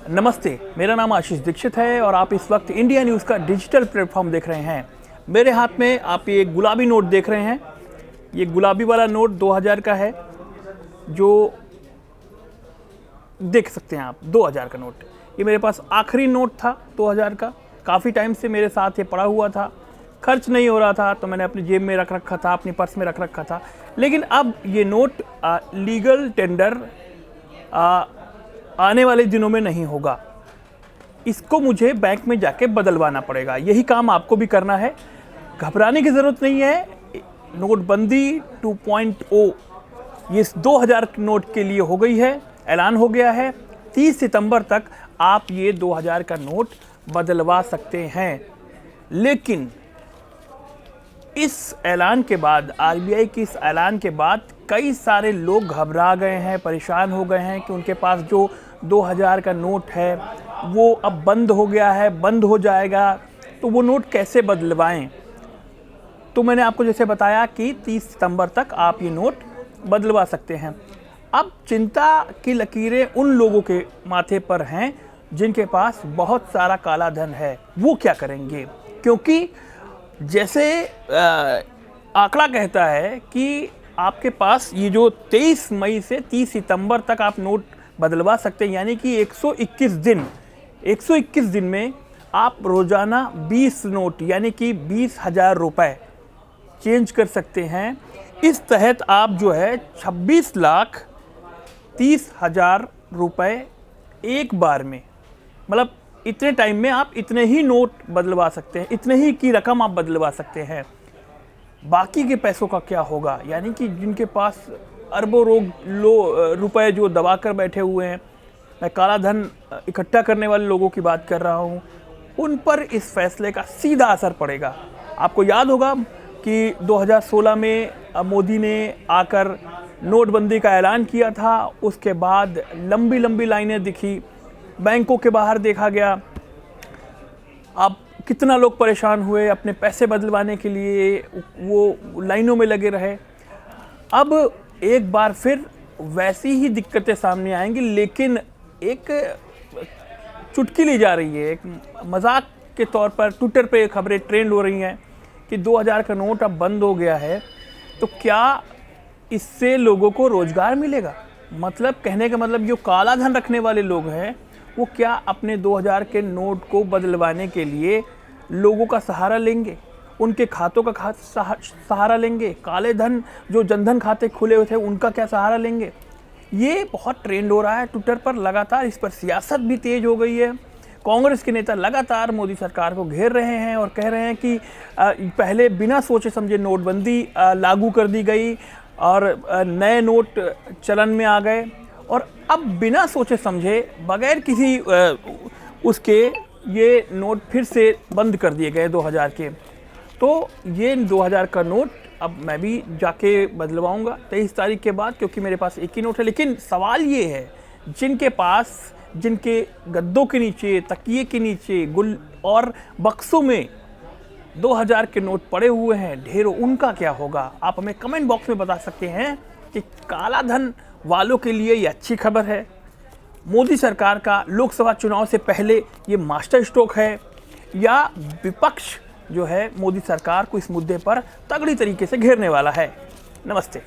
नमस्ते, मेरा नाम आशीष दीक्षित है और आप इस वक्त इंडिया न्यूज़ का डिजिटल प्लेटफॉर्म देख रहे हैं। मेरे हाथ में आप ये गुलाबी नोट देख रहे हैं। ये गुलाबी वाला नोट 2000 का है, जो देख सकते हैं आप 2000 का नोट। ये मेरे पास आखिरी नोट था 2000 का। काफ़ी टाइम से मेरे साथ ये पड़ा हुआ था, खर्च नहीं हो रहा था तो मैंने अपनी जेब में रख रखा था, अपनी पर्स में रख रखा था। लेकिन अब ये नोट लीगल टेंडर आने वाले दिनों में नहीं होगा। इसको मुझे बैंक में जाके बदलवाना पड़ेगा। यही काम आपको भी करना है, घबराने की ज़रूरत नहीं है। नोटबंदी 2.0 ये 2000 नोट के लिए हो गई है, ऐलान हो गया है। 30 सितंबर तक आप ये 2000 का नोट बदलवा सकते हैं। लेकिन इस ऐलान के बाद, आरबीआई की इस ऐलान के बाद कई सारे लोग घबरा गए हैं, परेशान हो गए हैं कि उनके पास जो 2000 का नोट है वो अब बंद हो गया है, बंद हो जाएगा, तो वो नोट कैसे बदलवाएं। तो मैंने आपको जैसे बताया कि 30 सितंबर तक आप ये नोट बदलवा सकते हैं। अब चिंता की लकीरें उन लोगों के माथे पर हैं जिनके पास बहुत सारा काला धन है। वो क्या करेंगे? क्योंकि जैसे आंकड़ा कहता है कि आपके पास ये जो 23 मई से 30 सितंबर तक आप नोट बदलवा सकते हैं, यानी कि 121 दिन में आप रोज़ाना 20 नोट यानी कि 20,000 रुपये चेंज कर सकते हैं। इस तहत आप जो है 26,30,000 रुपये एक बार में, मतलब इतने टाइम में आप इतने ही नोट बदलवा सकते हैं, इतने ही की रकम आप बदलवा सकते हैं। बाकी के पैसों का क्या होगा? यानी कि जिनके पास अरबों रुपए जो दबा कर बैठे हुए हैं, मैं काला धन इकट्ठा करने वाले लोगों की बात कर रहा हूँ, उन पर इस फैसले का सीधा असर पड़ेगा। आपको याद होगा कि 2016 में मोदी ने आकर नोटबंदी का ऐलान किया था। उसके बाद लंबी लंबी लाइनें दिखी, बैंकों के बाहर देखा गया। अब कितना लोग परेशान हुए, अपने पैसे बदलवाने के लिए वो लाइनों में लगे रहे। अब एक बार फिर वैसी ही दिक्कतें सामने आएंगी, लेकिन एक चुटकी ली जा रही है, एक मजाक के तौर पर ट्विटर पे खबरें ट्रेंड हो रही हैं कि 2000 का नोट अब बंद हो गया है, तो क्या इससे लोगों को रोजगार मिलेगा? मतलब कहने का मतलब जो काला धन रखने वाले लोग हैं वो क्या अपने 2000 के नोट को बदलवाने के लिए लोगों का सहारा लेंगे, उनके खातों का सहारा लेंगे? काले धन जो जनधन खाते खुले हुए थे उनका क्या सहारा लेंगे? ये बहुत ट्रेंड हो रहा है ट्विटर पर लगातार। इस पर सियासत भी तेज हो गई है। कांग्रेस के नेता लगातार मोदी सरकार को घेर रहे हैं और कह रहे हैं कि पहले बिना सोचे समझे नोटबंदी लागू कर दी गई और नए नोट चलन में आ गए, और अब बिना सोचे समझे बगैर किसी उसके ये नोट फिर से बंद कर दिए गए 2000 के। तो ये 2000 का नोट अब मैं भी जाके बदलवाऊंगा 23 तारीख के बाद, क्योंकि मेरे पास एक ही नोट है। लेकिन सवाल ये है, जिनके पास, जिनके गद्दों के नीचे, तकिए के नीचे, गुल और बक्सों में 2000 के नोट पड़े हुए हैं ढेरों, उनका क्या होगा? आप हमें कमेंट बॉक्स में बता सकते हैं कि काला धन वालों के लिए ये अच्छी खबर है, मोदी सरकार का लोकसभा चुनाव से पहले ये मास्टर स्ट्रोक है, या विपक्ष जो है मोदी सरकार को इस मुद्दे पर तगड़ी तरीके से घेरने वाला है। नमस्ते।